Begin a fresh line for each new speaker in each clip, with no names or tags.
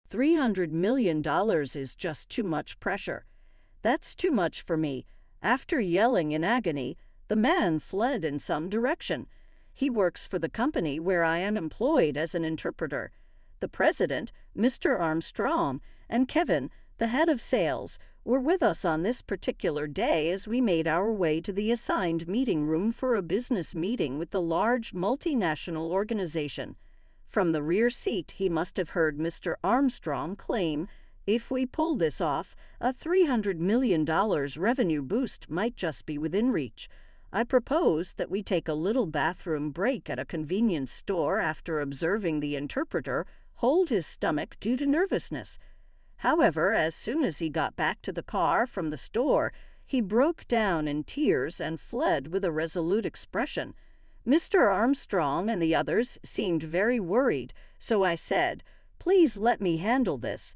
$300 million is just too much pressure. That's too much for me. After yelling in agony, the man fled in some direction. He works for the company where I am employed as an interpreter. The president, Mr. Armstrong, and Kevin, the head of sales, were with us on this particular day as we made our way to the assigned meeting room for a business meeting with the large multinational organization. From the rear seat, he must have heard Mr. Armstrong claim, "If we pull this off, a $300 million revenue boost might just be within reach." I propose that we take a little bathroom break at a convenience store after observing the interpreter hold his stomach due to nervousness. However, as soon as he got back to the car from the store, he broke down in tears and fled with a resolute expression. Mr. Armstrong and the others seemed very worried, so I said, "Please let me handle this."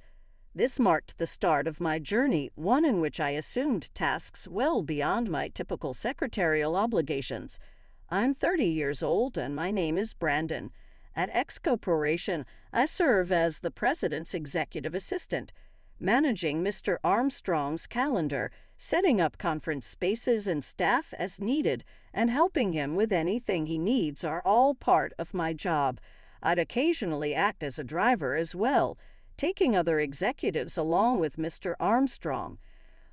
This marked the start of my journey, one in which I assumed tasks well beyond my typical secretarial obligations. I'm 30 years old and my name is Brandon. At X Corporation, I serve as the president's executive assistant, managing Mr. Armstrong's calendar, setting up conference spaces and staff as needed, and helping him with anything he needs are all part of my job. I'd occasionally act as a driver as well, taking other executives along with Mr. Armstrong.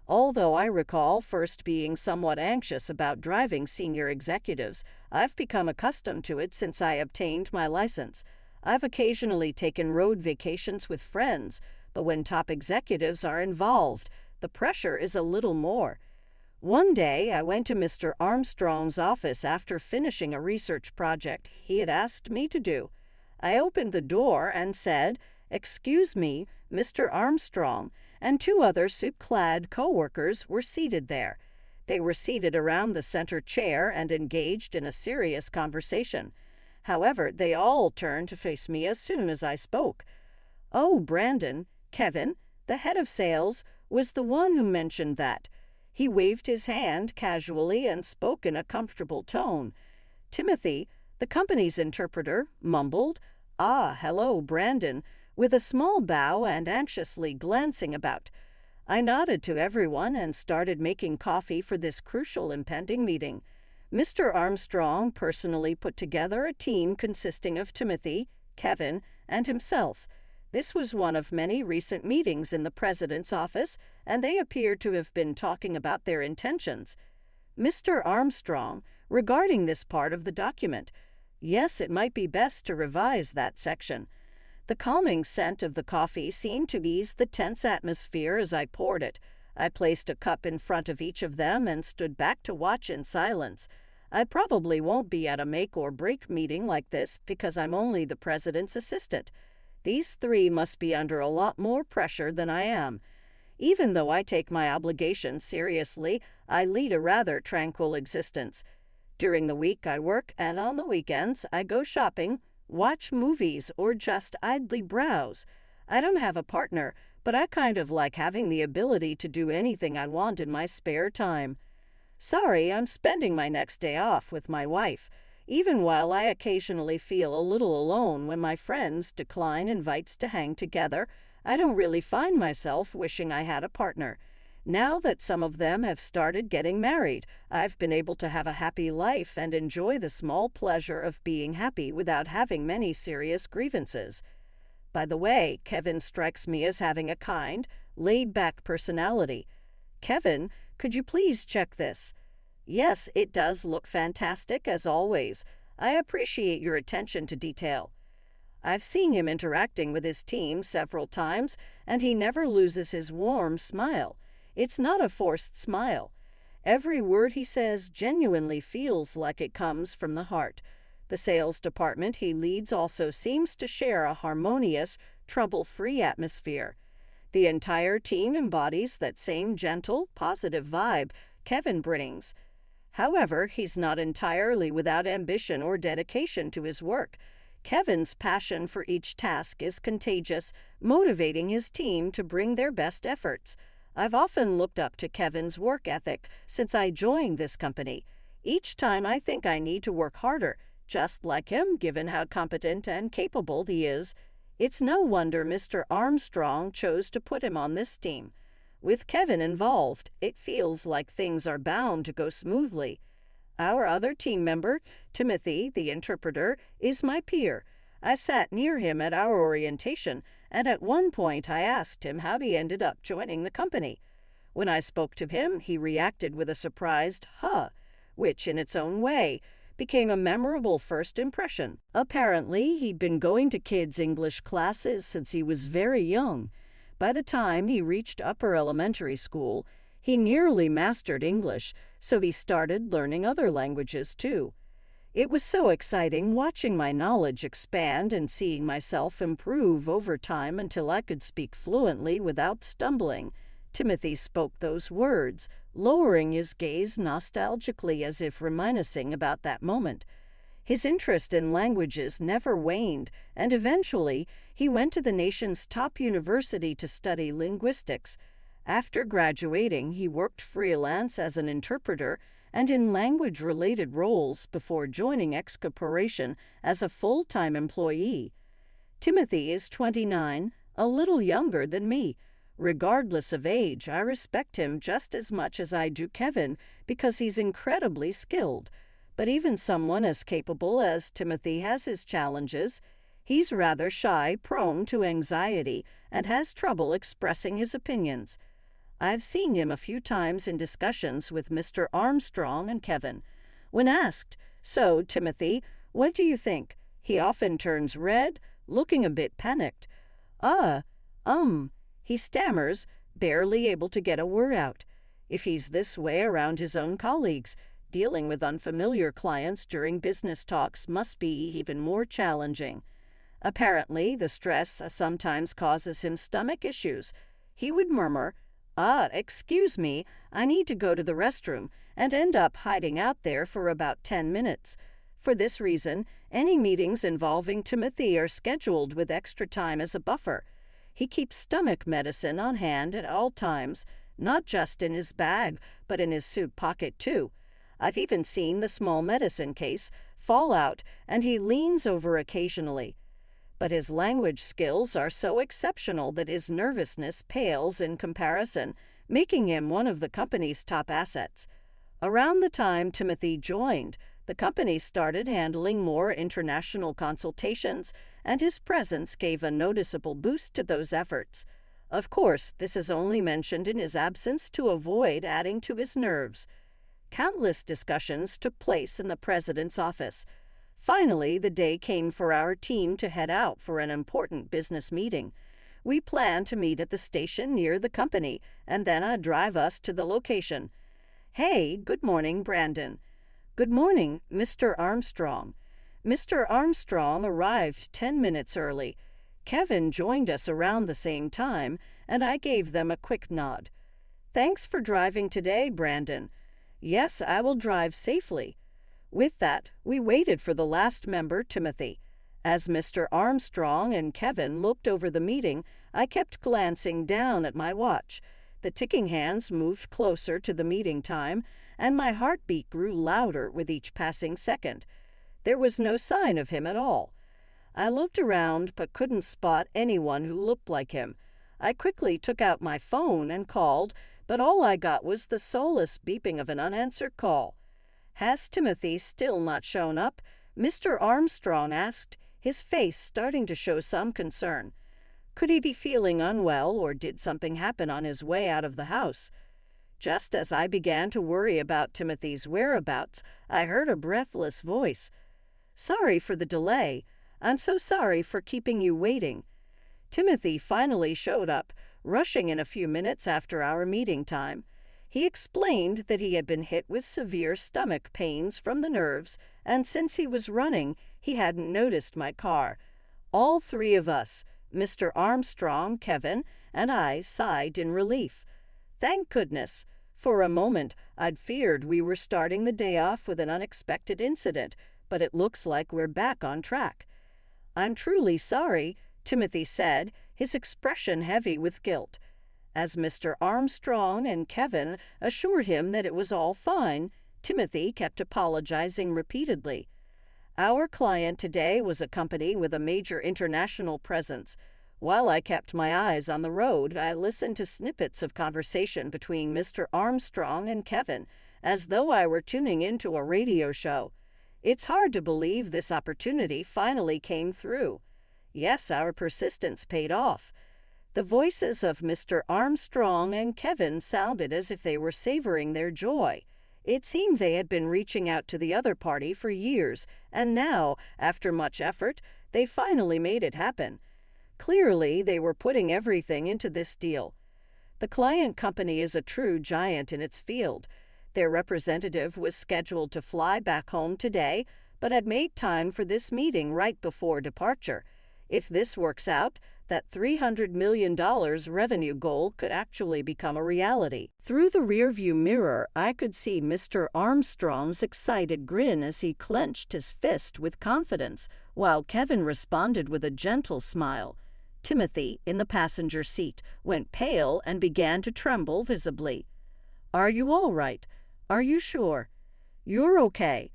Although I recall first being somewhat anxious about driving senior executives, I've become accustomed to it since I obtained my license. I've occasionally taken road vacations with friends, but when top executives are involved, the pressure is a little more. One day, I went to Mr. Armstrong's office after finishing a research project he had asked me to do. I opened the door and said, "Excuse me, Mr. Armstrong," and two other suit-clad co-workers were seated there. They were seated around the center chair and engaged in a serious conversation. However, they all turned to face me as soon as I spoke. "Oh, Brandon, Kevin, the head of sales, was the one who mentioned that." He waved his hand casually and spoke in a comfortable tone. Timothy, the company's interpreter, mumbled, "Ah, hello, Brandon," with a small bow and anxiously glancing about. I nodded to everyone and started making coffee for this crucial impending meeting. Mr. Armstrong personally put together a team consisting of Timothy, Kevin, and himself. This was one of many recent meetings in the president's office, and they appeared to have been talking about their intentions. Mr. Armstrong, regarding this part of the document, "Yes, it might be best to revise that section." The calming scent of the coffee seemed to ease the tense atmosphere as I poured it. I placed a cup in front of each of them and stood back to watch in silence. I probably won't be at a make-or-break meeting like this because I'm only the president's assistant. These three must be under a lot more pressure than I am. Even though I take my obligations seriously, I lead a rather tranquil existence. During the week I work, and on the weekends I go shopping, watch movies, or just idly browse. I don't have a partner, but I kind of like having the ability to do anything I want in my spare time. Sorry, I'm spending my next day off with my wife. Even while I occasionally feel a little alone when my friends decline invites to hang together, I don't really find myself wishing I had a partner. Now that some of them have started getting married, I've been able to have a happy life and enjoy the small pleasure of being happy without having many serious grievances. By the way, Kevin strikes me as having a kind, laid-back personality. Kevin, could you please check this? Yes, it does look fantastic as always. I appreciate your attention to detail. I've seen him interacting with his team several times, and he never loses his warm smile. It's not a forced smile. Every word he says genuinely feels like it comes from the heart. The sales department he leads also seems to share a harmonious, trouble-free atmosphere. The entire team embodies that same gentle, positive vibe Kevin brings. However, he's not entirely without ambition or dedication to his work. Kevin's passion for each task is contagious, motivating his team to bring their best efforts. I've often looked up to Kevin's work ethic since I joined this company. Each time I think I need to work harder, just like him given how competent and capable he is. It's no wonder Mr. Armstrong chose to put him on this team. With Kevin involved, it feels like things are bound to go smoothly. Our other team member, Timothy, the interpreter, is my peer. I sat near him at our orientation, and at one point I asked him how he ended up joining the company. When I spoke to him, he reacted with a surprised "huh," which, in its own way, became a memorable first impression. Apparently, he'd been going to kids' English classes since he was very young. By the time he reached upper elementary school, he nearly mastered English, so he started learning other languages too. It was so exciting watching my knowledge expand and seeing myself improve over time until I could speak fluently without stumbling. Timothy spoke those words, lowering his gaze nostalgically as if reminiscing about that moment. His interest in languages never waned, and eventually he went to the nation's top university to study linguistics. After graduating, he worked freelance as an interpreter and in language-related roles before joining X Corporation as a full-time employee. Timothy is 29, a little younger than me. Regardless of age, I respect him just as much as I do Kevin because he's incredibly skilled. But even someone as capable as Timothy has his challenges. He's rather shy, prone to anxiety, and has trouble expressing his opinions. I've seen him a few times in discussions with Mr. Armstrong and Kevin. When asked, "So, Timothy, what do you think?" he often turns red, looking a bit panicked. He stammers, barely able to get a word out. If he's this way around his own colleagues, dealing with unfamiliar clients during business talks must be even more challenging. Apparently, the stress sometimes causes him stomach issues. He would murmur, excuse me, I need to go to the restroom, and end up hiding out there for about 10 minutes. For this reason, any meetings involving Timothy are scheduled with extra time as a buffer. He keeps stomach medicine on hand at all times, not just in his bag, but in his suit pocket too. I've even seen the small medicine case fall out, and he leans over occasionally. But his language skills are so exceptional that his nervousness pales in comparison, making him one of the company's top assets. Around the time Timothy joined, the company started handling more international consultations, and his presence gave a noticeable boost to those efforts. Of course, this is only mentioned in his absence to avoid adding to his nerves. Countless discussions took place in the president's office. Finally, the day came for our team to head out for an important business meeting. We planned to meet at the station near the company, and then I'd drive us to the location. "Hey, good morning, Brandon." "Good morning, Mr. Armstrong." Mr. Armstrong arrived 10 minutes early. Kevin joined us around the same time, and I gave them a quick nod. "Thanks for driving today, Brandon." "Yes, I will drive safely." With that, we waited for the last member, Timothy. As Mr. Armstrong and Kevin looked over the meeting, I kept glancing down at my watch. The ticking hands moved closer to the meeting time, and my heartbeat grew louder with each passing second. There was no sign of him at all. I looked around but couldn't spot anyone who looked like him. I quickly took out my phone and called, but all I got was the soulless beeping of an unanswered call. "Has Timothy still not shown up?" Mr. Armstrong asked, his face starting to show some concern. Could he be feeling unwell, or did something happen on his way out of the house? Just as I began to worry about Timothy's whereabouts, I heard a breathless voice. "Sorry for the delay. I'm so sorry for keeping you waiting." Timothy finally showed up, rushing in a few minutes after our meeting time. He explained that he had been hit with severe stomach pains from the nerves, and since he was running, he hadn't noticed my car. All three of us, Mr. Armstrong, Kevin, and I, sighed in relief. Thank goodness. For a moment, I'd feared we were starting the day off with an unexpected incident, but it looks like we're back on track. "I'm truly sorry," Timothy said, his expression heavy with guilt. As Mr. Armstrong and Kevin assured him that it was all fine, Timothy kept apologizing repeatedly. Our client today was a company with a major international presence. While I kept my eyes on the road, I listened to snippets of conversation between Mr. Armstrong and Kevin, as though I were tuning into a radio show. It's hard to believe this opportunity finally came through. Yes, our persistence paid off. The voices of Mr. Armstrong and Kevin sounded as if they were savoring their joy. It seemed they had been reaching out to the other party for years, and now, after much effort, they finally made it happen. Clearly, they were putting everything into this deal. The client company is a true giant in its field. Their representative was scheduled to fly back home today, but had made time for this meeting right before departure. If this works out, that $300 million revenue goal could actually become a reality. Through the rearview mirror, I could see Mr. Armstrong's excited grin as he clenched his fist with confidence, while Kevin responded with a gentle smile. Timothy, in the passenger seat, went pale and began to tremble visibly. "Are you all right? Are you sure? You're okay."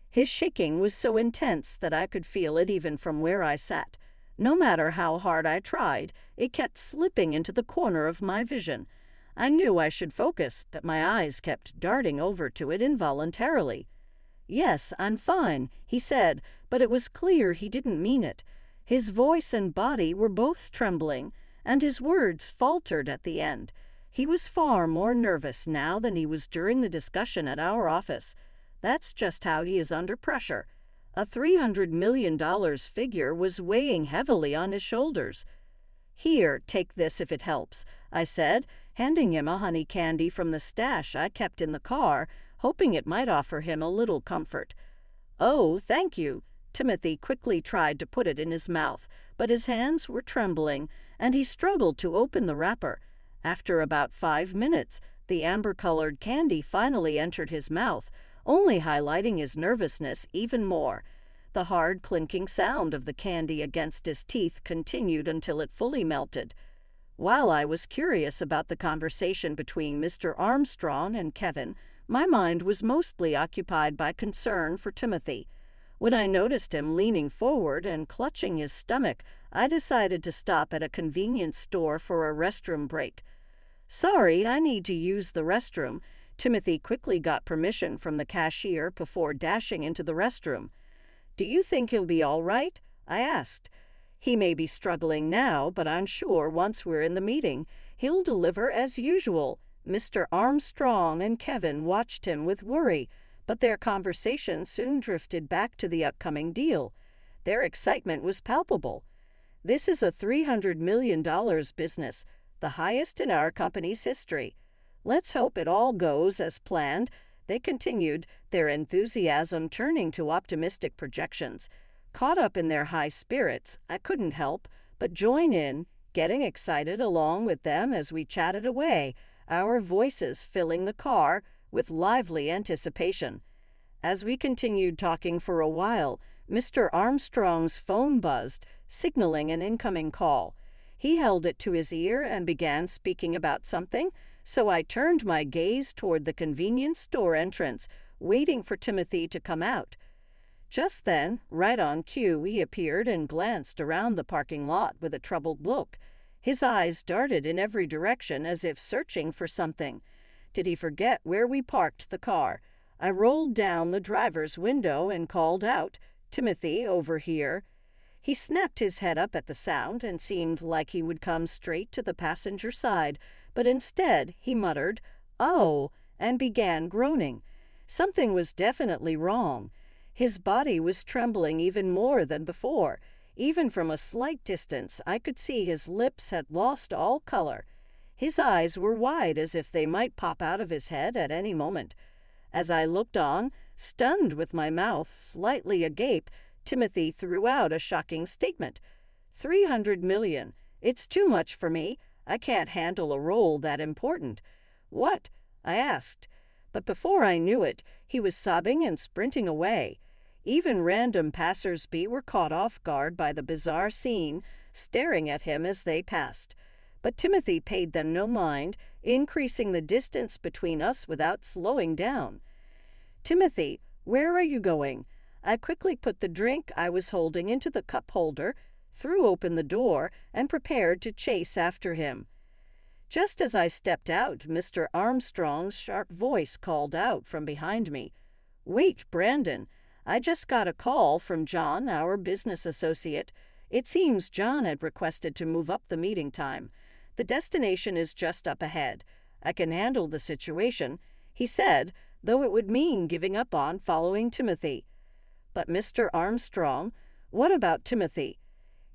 His shaking was so intense that I could feel it even from where I sat. No matter how hard I tried, it kept slipping into the corner of my vision. I knew I should focus, but my eyes kept darting over to it involuntarily. "Yes, I'm fine," he said, but it was clear he didn't mean it. His voice and body were both trembling, and his words faltered at the end. He was far more nervous now than he was during the discussion at our office. That's just how he is under pressure. A $300 million figure was weighing heavily on his shoulders. "Here, take this if it helps," I said, handing him a honey candy from the stash I kept in the car, hoping it might offer him a little comfort. "Oh, thank you." Timothy quickly tried to put it in his mouth, but his hands were trembling, and he struggled to open the wrapper. After about 5 minutes, the amber-colored candy finally entered his mouth, only highlighting his nervousness even more. The hard clinking sound of the candy against his teeth continued until it fully melted. While I was curious about the conversation between Mr. Armstrong and Kevin, my mind was mostly occupied by concern for Timothy. When I noticed him leaning forward and clutching his stomach, I decided to stop at a convenience store for a restroom break. "Sorry, I need to use the restroom." Timothy quickly got permission from the cashier before dashing into the restroom. "Do you think he'll be all right?" I asked. "He may be struggling now, but I'm sure once we're in the meeting, he'll deliver as usual." Mr. Armstrong and Kevin watched him with worry, but their conversation soon drifted back to the upcoming deal. Their excitement was palpable. "This is a $300 million business, the highest in our company's history. Let's hope it all goes as planned," they continued, their enthusiasm turning to optimistic projections. Caught up in their high spirits, I couldn't help but join in, getting excited along with them as we chatted away, our voices filling the car with lively anticipation. As we continued talking for a while, Mr. Armstrong's phone buzzed, signaling an incoming call. He held it to his ear and began speaking about something, so I turned my gaze toward the convenience store entrance, waiting for Timothy to come out. Just then, right on cue, he appeared and glanced around the parking lot with a troubled look. His eyes darted in every direction as if searching for something. Did he forget where we parked the car? I rolled down the driver's window and called out, "Timothy, over here." He snapped his head up at the sound and seemed like he would come straight to the passenger side, but instead he muttered, "Oh," and began groaning. Something was definitely wrong. His body was trembling even more than before. Even from a slight distance, I could see his lips had lost all color. His eyes were wide as if they might pop out of his head at any moment. As I looked on, stunned with my mouth slightly agape, Timothy threw out a shocking statement. $300 million. It's too much for me. I can't handle a role that important." "What?" I asked. But before I knew it, he was sobbing and sprinting away. Even random passers-by were caught off guard by the bizarre scene, staring at him as they passed. But Timothy paid them no mind, increasing the distance between us without slowing down. "Timothy, where are you going?" I quickly put the drink I was holding into the cup holder, threw open the door, and prepared to chase after him. Just as I stepped out, Mr. Armstrong's sharp voice called out from behind me, "Wait, Brandon. I just got a call from John, our business associate. It seems John had requested to move up the meeting time. The destination is just up ahead. I can handle the situation," he said, though it would mean giving up on following Timothy. But Mr. Armstrong, what about Timothy?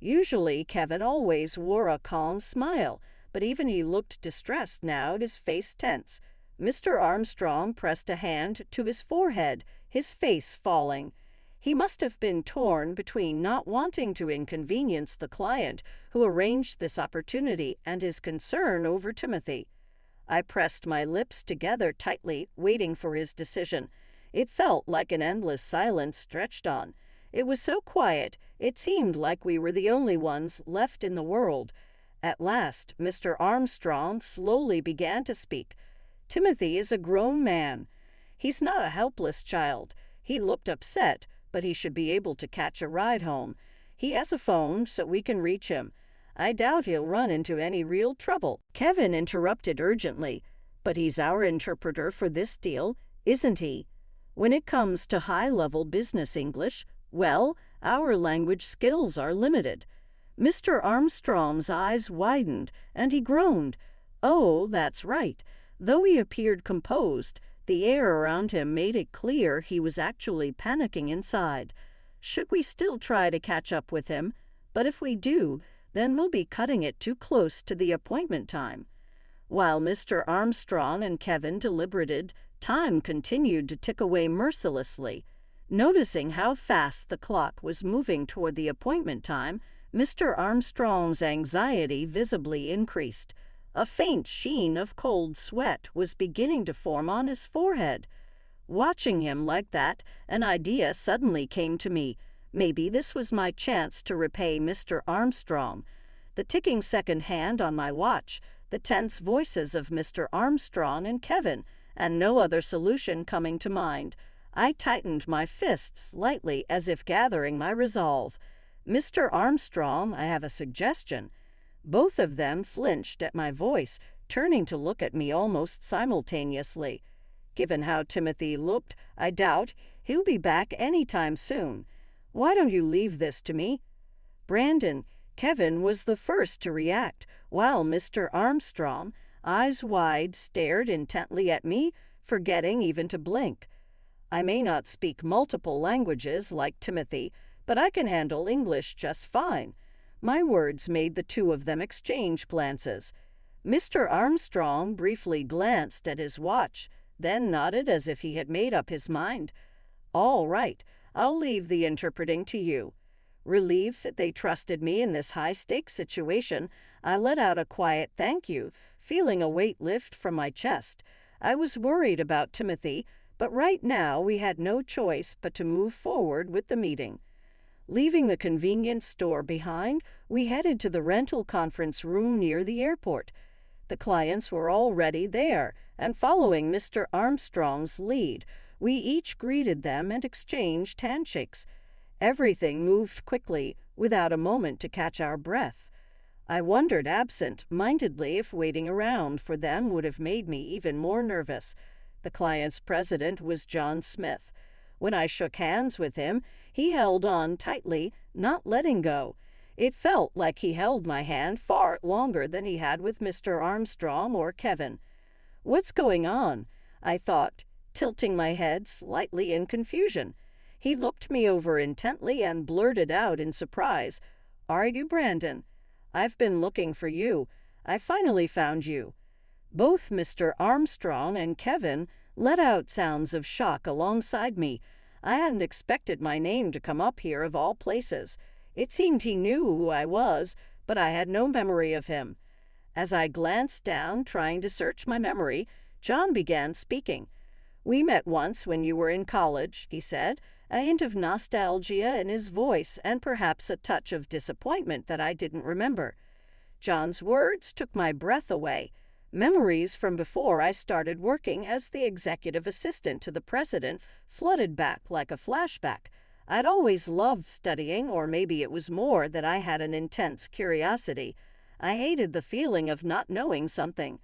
Usually Kevin always wore a calm smile, but even he looked distressed now, his face tense. Mr. Armstrong pressed a hand to his forehead, his face falling. He must have been torn between not wanting to inconvenience the client who arranged this opportunity and his concern over Timothy. I pressed my lips together tightly, waiting for his decision. It felt like an endless silence stretched on. It was so quiet, it seemed like we were the only ones left in the world. At last, Mr. Armstrong slowly began to speak. "Timothy is a grown man. He's not a helpless child. He looked upset, but he should be able to catch a ride home. He has a phone, so we can reach him. I doubt he'll run into any real trouble." Kevin interrupted urgently, "But he's our interpreter for this deal, isn't he? When it comes to high-level business English, well, our language skills are limited." Mr. Armstrong's eyes widened, and he groaned. "Oh, that's right." Though he appeared composed, the air around him made it clear he was actually panicking inside. "Should we still try to catch up with him? But if we do, then we'll be cutting it too close to the appointment time." While Mr. Armstrong and Kevin deliberated, time continued to tick away mercilessly. Noticing how fast the clock was moving toward the appointment time, Mr. Armstrong's anxiety visibly increased. A faint sheen of cold sweat was beginning to form on his forehead. Watching him like that, an idea suddenly came to me. Maybe this was my chance to repay Mr. Armstrong. The ticking second hand on my watch, the tense voices of Mr. Armstrong and Kevin, and no other solution coming to mind, I tightened my fists slightly as if gathering my resolve. "Mr. Armstrong, I have a suggestion." Both of them flinched at my voice, turning to look at me almost simultaneously. "Given how Timothy looked, I doubt he'll be back any time soon. Why don't you leave this to me?" Brandon, Kevin was the first to react, while Mr. Armstrong, eyes wide, stared intently at me, forgetting even to blink. "I may not speak multiple languages like Timothy, but I can handle English just fine." My words made the two of them exchange glances. Mr. Armstrong briefly glanced at his watch, then nodded as if he had made up his mind. "All right, I'll leave the interpreting to you." Relieved that they trusted me in this high-stakes situation, I let out a quiet thank you, feeling a weight lift from my chest. I was worried about Timothy, but right now we had no choice but to move forward with the meeting. Leaving the convenience store behind, we headed to the rental conference room near the airport. The clients were already there, and following Mr. Armstrong's lead, we each greeted them and exchanged handshakes. Everything moved quickly, without a moment to catch our breath. I wondered absent-mindedly if waiting around for them would have made me even more nervous. The client's president was John Smith. When I shook hands with him, he held on tightly, not letting go. It felt like he held my hand far longer than he had with Mr. Armstrong or Kevin. "What's going on?" I thought, tilting my head slightly in confusion. He looked me over intently and blurted out in surprise, "Are you Brandon? I've been looking for you. I finally found you." Both Mr. Armstrong and Kevin let out sounds of shock alongside me. I hadn't expected my name to come up here of all places. It seemed he knew who I was, but I had no memory of him. As I glanced down, trying to search my memory, John began speaking. "We met once when you were in college," he said, a hint of nostalgia in his voice and perhaps a touch of disappointment that I didn't remember. John's words took my breath away. Memories from before I started working as the executive assistant to the president flooded back like a flashback. I'd always loved studying, or maybe it was more that I had an intense curiosity. I hated the feeling of not knowing something.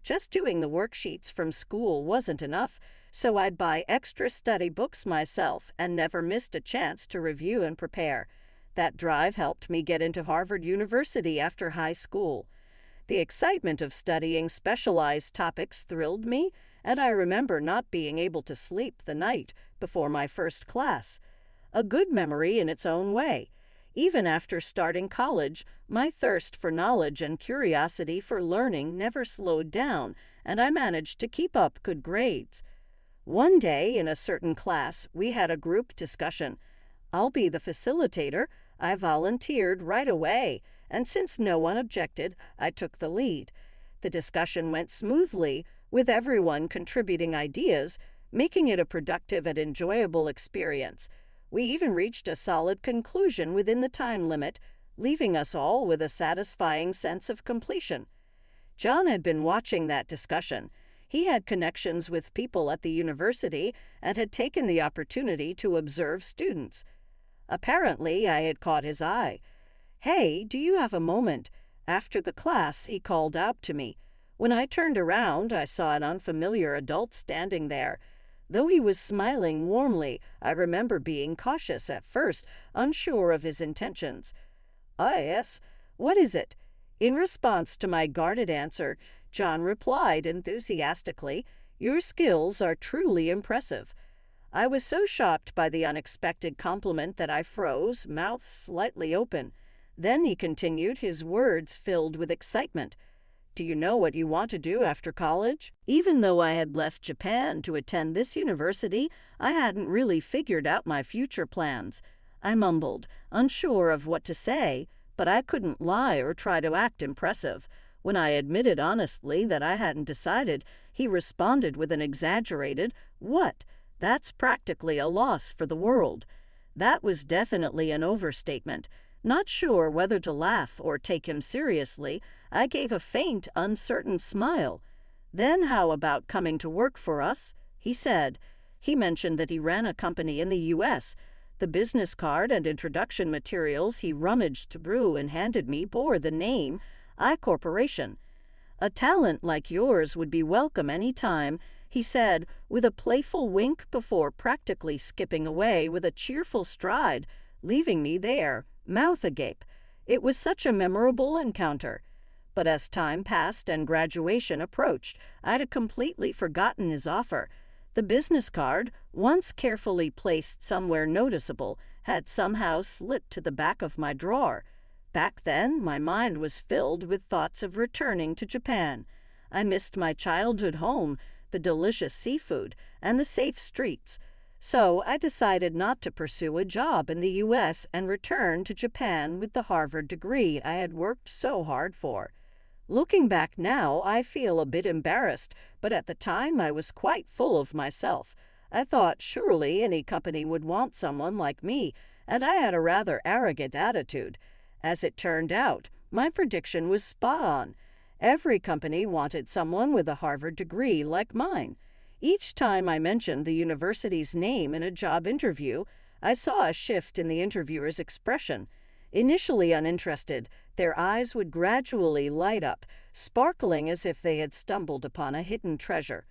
Just doing the worksheets from school wasn't enough, so I'd buy extra study books myself and never missed a chance to review and prepare. That drive helped me get into Harvard University after high school. The excitement of studying specialized topics thrilled me, and I remember not being able to sleep the night before my first class. A good memory in its own way. Even after starting college, my thirst for knowledge and curiosity for learning never slowed down, and I managed to keep up good grades. One day in a certain class, we had a group discussion. I'll be the facilitator. I volunteered right away, and since no one objected, I took the lead. The discussion went smoothly, with everyone contributing ideas, making it a productive and enjoyable experience. We even reached a solid conclusion within the time limit, leaving us all with a satisfying sense of completion. John had been watching that discussion. He had connections with people at the university and had taken the opportunity to observe students. Apparently, I had caught his eye. "Hey, do you have a moment?" After the class, he called out to me. When I turned around, I saw an unfamiliar adult standing there. Though he was smiling warmly, I remember being cautious at first, unsure of his intentions. "Ah, yes. What is it?" In response to my guarded answer, John replied enthusiastically, "Your skills are truly impressive." I was so shocked by the unexpected compliment that I froze, mouth slightly open. Then he continued, his words filled with excitement. "Do you know what you want to do after college?" Even though I had left Japan to attend this university, I hadn't really figured out my future plans. I mumbled, unsure of what to say, but I couldn't lie or try to act impressive. When I admitted honestly that I hadn't decided, he responded with an exaggerated, "What? That's practically a loss for the world." That was definitely an overstatement. Not sure whether to laugh or take him seriously, I gave a faint, uncertain smile. "Then how about coming to work for us?" he said. He mentioned that he ran a company in the U.S. The business card and introduction materials he rummaged through and handed me bore the name I Corporation. "A talent like yours would be welcome any time," he said, with a playful wink before practically skipping away with a cheerful stride, leaving me there, mouth agape. It was such a memorable encounter. But as time passed and graduation approached, I'd completely forgotten his offer. The business card, once carefully placed somewhere noticeable, had somehow slipped to the back of my drawer. Back then, my mind was filled with thoughts of returning to Japan. I missed my childhood home, the delicious seafood, and the safe streets. So I decided not to pursue a job in the U.S. and return to Japan with the Harvard degree I had worked so hard for. Looking back now, I feel a bit embarrassed, but at the time I was quite full of myself. I thought surely any company would want someone like me, and I had a rather arrogant attitude. As it turned out, my prediction was spot on. Every company wanted someone with a Harvard degree like mine. Each time I mentioned the university's name in a job interview, I saw a shift in the interviewer's expression. Initially uninterested, their eyes would gradually light up, sparkling as if they had stumbled upon a hidden treasure.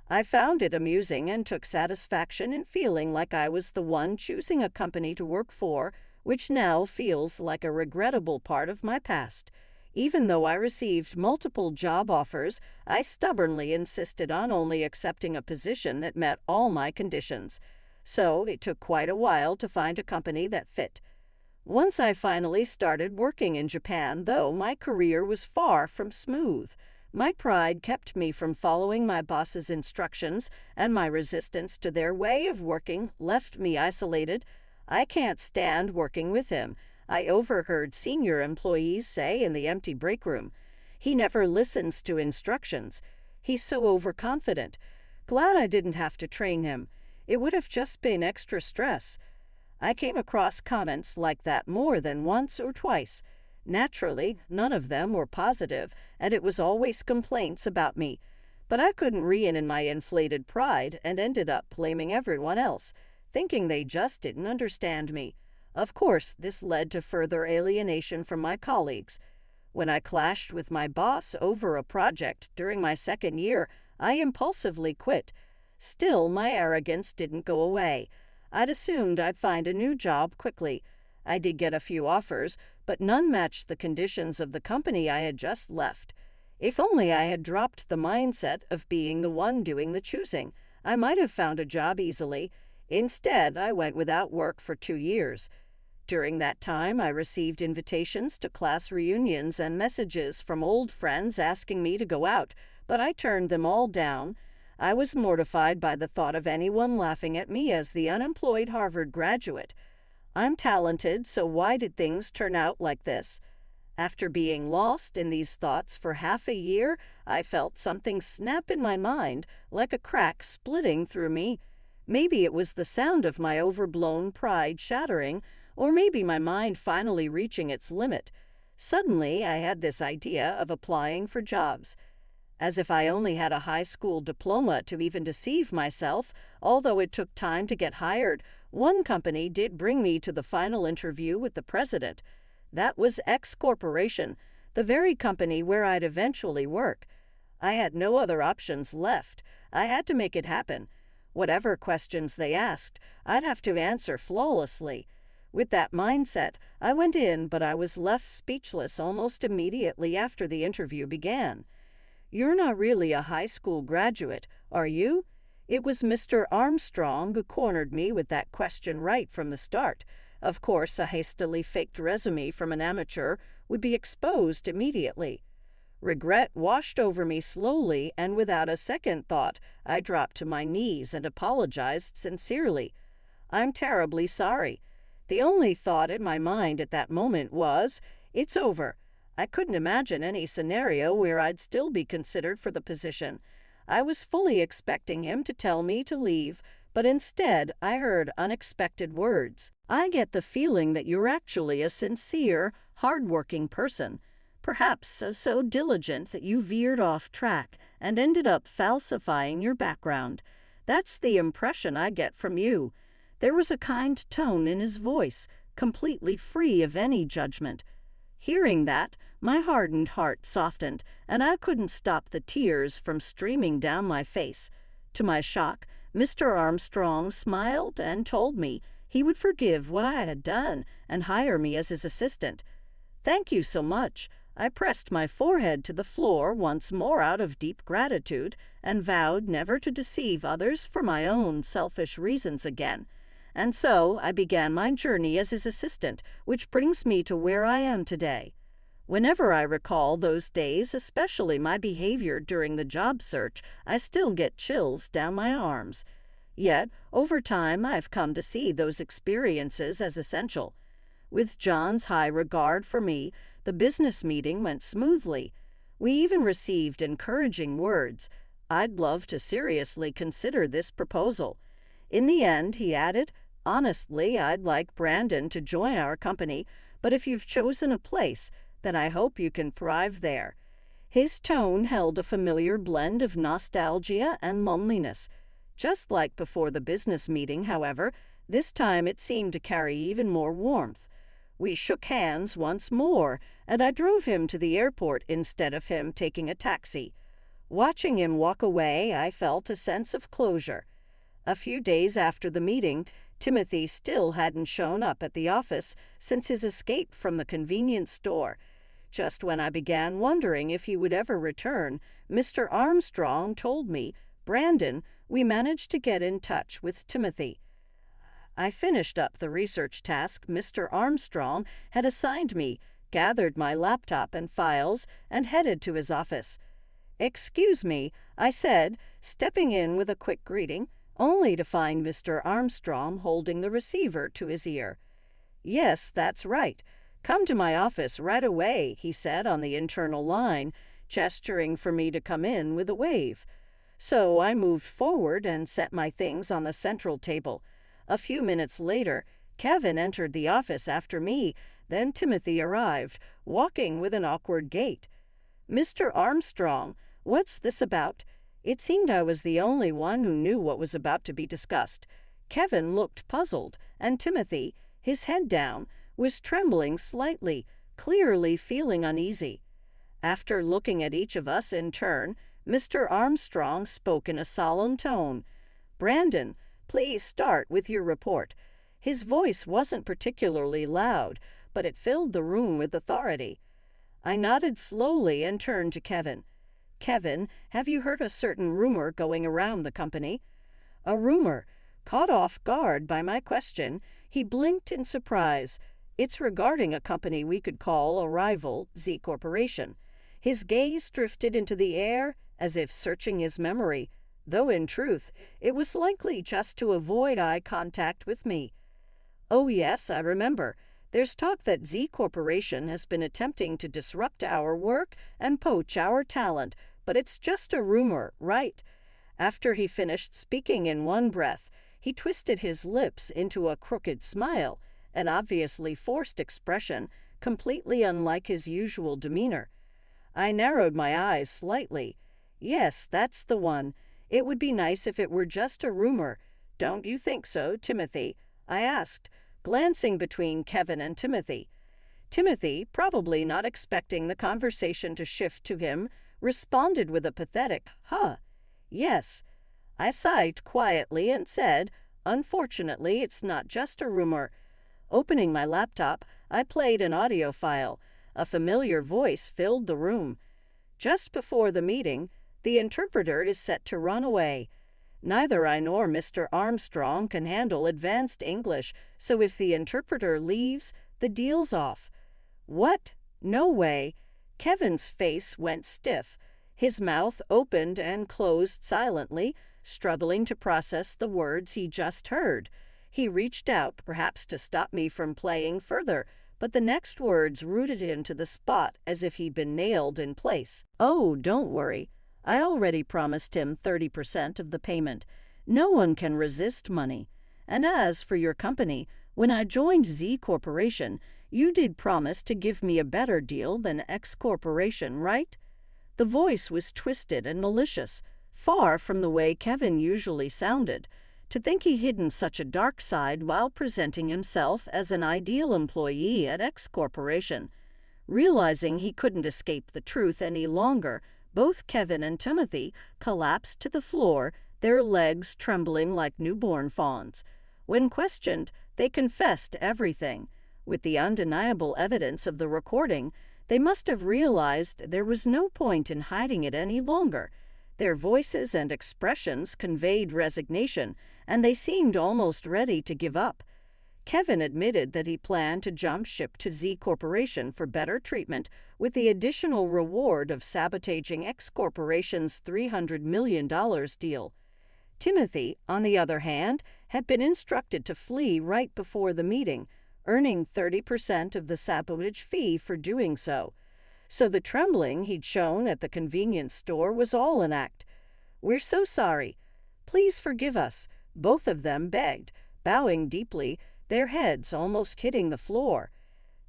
I found it amusing and took satisfaction in feeling like I was the one choosing a company to work for, which now feels like a regrettable part of my past. Even though I received multiple job offers, I stubbornly insisted on only accepting a position that met all my conditions. So it took quite a while to find a company that fit. Once I finally started working in Japan, though, my career was far from smooth. My pride kept me from following my boss's instructions, and my resistance to their way of working left me isolated. "I can't stand working with him," I overheard senior employees say in the empty break room. "He never listens to instructions. He's so overconfident. Glad I didn't have to train him. It would have just been extra stress." I came across comments like that more than once or twice. Naturally, none of them were positive, and it was always complaints about me. But I couldn't rein in my inflated pride and ended up blaming everyone else. thinking they just didn't understand me. Of course, this led to further alienation from my colleagues. When I clashed with my boss over a project during my second year, I impulsively quit. Still, my arrogance didn't go away. I'd assumed I'd find a new job quickly. I did get a few offers, but none matched the conditions of the company I had just left. If only I had dropped the mindset of being the one doing the choosing, I might have found a job easily. Instead, I went without work for 2 years. During that time, I received invitations to class reunions and messages from old friends asking me to go out, but I turned them all down. I was mortified by the thought of anyone laughing at me as the unemployed Harvard graduate. I'm talented, so why did things turn out like this? After being lost in these thoughts for half a year, I felt something snap in my mind, like a crack splitting through me. Maybe it was the sound of my overblown pride shattering, or maybe my mind finally reaching its limit. Suddenly, I had this idea of applying for jobs. As if I only had a high school diploma to even deceive myself, although it took time to get hired, one company did bring me to the final interview with the president. That was X Corporation, the very company where I'd eventually work. I had no other options left. I had to make it happen. Whatever questions they asked, I'd have to answer flawlessly. With that mindset, I went in, but I was left speechless almost immediately after the interview began. "You're not really a high school graduate, are you?" It was Mr. Armstrong who cornered me with that question right from the start. Of course, a hastily faked resume from an amateur would be exposed immediately. Regret washed over me slowly, and without a second thought, I dropped to my knees and apologized sincerely. "I'm terribly sorry." The only thought in my mind at that moment was, "It's over." I couldn't imagine any scenario where I'd still be considered for the position. I was fully expecting him to tell me to leave, but instead I heard unexpected words. "I get the feeling that you're actually a sincere, hard-working person, perhaps so diligent that you veered off track and ended up falsifying your background. That's the impression I get from you." There was a kind tone in his voice, completely free of any judgment. Hearing that, my hardened heart softened, and I couldn't stop the tears from streaming down my face. To my shock, Mr. Armstrong smiled and told me he would forgive what I had done and hire me as his assistant. "Thank you so much." I pressed my forehead to the floor once more out of deep gratitude and vowed never to deceive others for my own selfish reasons again. And so I began my journey as his assistant, which brings me to where I am today. Whenever I recall those days, especially my behavior during the job search, I still get chills down my arms. Yet, over time, I've come to see those experiences as essential. With John's high regard for me, the business meeting went smoothly. We even received encouraging words. "I'd love to seriously consider this proposal." In the end, he added, "Honestly, I'd like Brandon to join our company, but if you've chosen a place, then I hope you can thrive there." His tone held a familiar blend of nostalgia and loneliness. Just like before the business meeting, however, this time it seemed to carry even more warmth. We shook hands once more, and I drove him to the airport instead of him taking a taxi. Watching him walk away, I felt a sense of closure. A few days after the meeting, Timothy still hadn't shown up at the office since his escape from the convenience store. Just when I began wondering if he would ever return, Mr. Armstrong told me, "Brandon, we managed to get in touch with Timothy." I finished up the research task Mr. Armstrong had assigned me, gathered my laptop and files, and headed to his office. "Excuse me," I said, stepping in with a quick greeting, only to find Mr. Armstrong holding the receiver to his ear. "Yes, that's right. Come to my office right away," he said on the internal line, gesturing for me to come in with a wave. So I moved forward and set my things on the central table. A few minutes later, Kevin entered the office after me, then Timothy arrived, walking with an awkward gait. "Mr. Armstrong, what's this about?" It seemed I was the only one who knew what was about to be discussed. Kevin looked puzzled, and Timothy, his head down, was trembling slightly, clearly feeling uneasy. After looking at each of us in turn, Mr. Armstrong spoke in a solemn tone. "Brandon, please start with your report." His voice wasn't particularly loud, but it filled the room with authority. I nodded slowly and turned to Kevin. "Kevin, have you heard a certain rumor going around the company?" A rumor. Caught off guard by my question, he blinked in surprise. "It's regarding a company we could call a rival, Z Corporation." His gaze drifted into the air as if searching his memory, though in truth, it was likely just to avoid eye contact with me. "Oh yes, I remember. There's talk that Z Corporation has been attempting to disrupt our work and poach our talent, but it's just a rumor, right?" After he finished speaking in one breath, he twisted his lips into a crooked smile, an obviously forced expression, completely unlike his usual demeanor. I narrowed my eyes slightly. "Yes, that's the one. It would be nice if it were just a rumor. Don't you think so, Timothy?" I asked, glancing between Kevin and Timothy. Timothy, probably not expecting the conversation to shift to him, responded with a pathetic, "Huh. Yes." I sighed quietly and said, "Unfortunately, it's not just a rumor." Opening my laptop, I played an audio file. A familiar voice filled the room. "Just before the meeting, the interpreter is set to run away. Neither I nor Mr. Armstrong can handle advanced English, so if the interpreter leaves, the deal's off." "What? No way." Kevin's face went stiff. His mouth opened and closed silently, struggling to process the words he just heard. He reached out, perhaps to stop me from playing further, but the next words rooted him to the spot as if he'd been nailed in place. "Oh, don't worry. I already promised him 30% of the payment. No one can resist money. And as for your company, when I joined Z Corporation, you did promise to give me a better deal than X Corporation, right?" The voice was twisted and malicious, far from the way Kevin usually sounded. To think he hidden such a dark side while presenting himself as an ideal employee at X Corporation. Realizing he couldn't escape the truth any longer, both Kevin and Timothy collapsed to the floor, their legs trembling like newborn fawns. When questioned, they confessed everything. With the undeniable evidence of the recording, they must have realized there was no point in hiding it any longer. Their voices and expressions conveyed resignation, and they seemed almost ready to give up. Kevin admitted that he planned to jump ship to Z Corporation for better treatment, with the additional reward of sabotaging X Corporation's $300 million deal. Timothy, on the other hand, had been instructed to flee right before the meeting, earning 30% of the sabotage fee for doing so. So the trembling he'd shown at the convenience store was all an act. "We're so sorry. Please forgive us," both of them begged, bowing deeply, their heads almost hitting the floor.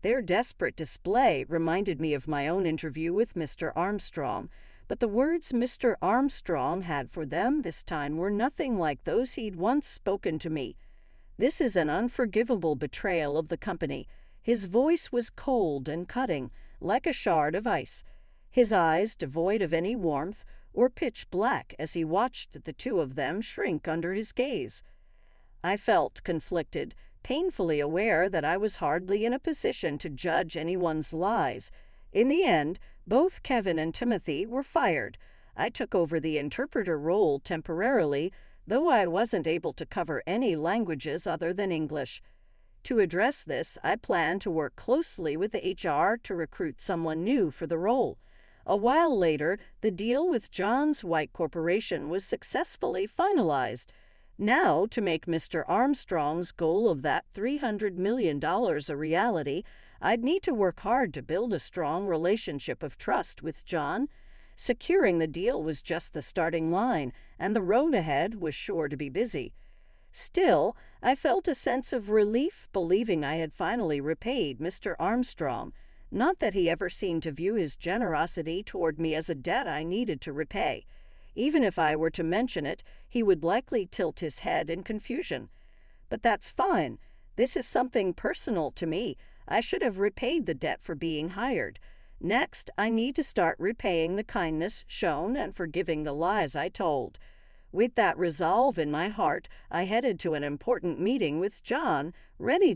Their desperate display reminded me of my own interview with Mr. Armstrong, but the words Mr. Armstrong had for them this time were nothing like those he'd once spoken to me. "This is an unforgivable betrayal of the company." His voice was cold and cutting, like a shard of ice. His eyes, devoid of any warmth, were pitch black as he watched the two of them shrink under his gaze. I felt conflicted, painfully aware that I was hardly in a position to judge anyone's lies. In the end, both Kevin and Timothy were fired. I took over the interpreter role temporarily, though I wasn't able to cover any languages other than English. To address this, I planned to work closely with the HR to recruit someone new for the role. A while later, the deal with John's White Corporation was successfully finalized. Now, to make Mr. Armstrong's goal of that $300 million a reality, I'd need to work hard to build a strong relationship of trust with John. Securing the deal was just the starting line, and the road ahead was sure to be busy. Still, I felt a sense of relief believing I had finally repaid Mr. Armstrong. Not that he ever seemed to view his generosity toward me as a debt I needed to repay. Even if I were to mention it, he would likely tilt his head in confusion. But that's fine. This is something personal to me. I should have repaid the debt for being hired. Next, I need to start repaying the kindness shown and forgiving the lies I told. With that resolve in my heart, I headed to an important meeting with John, ready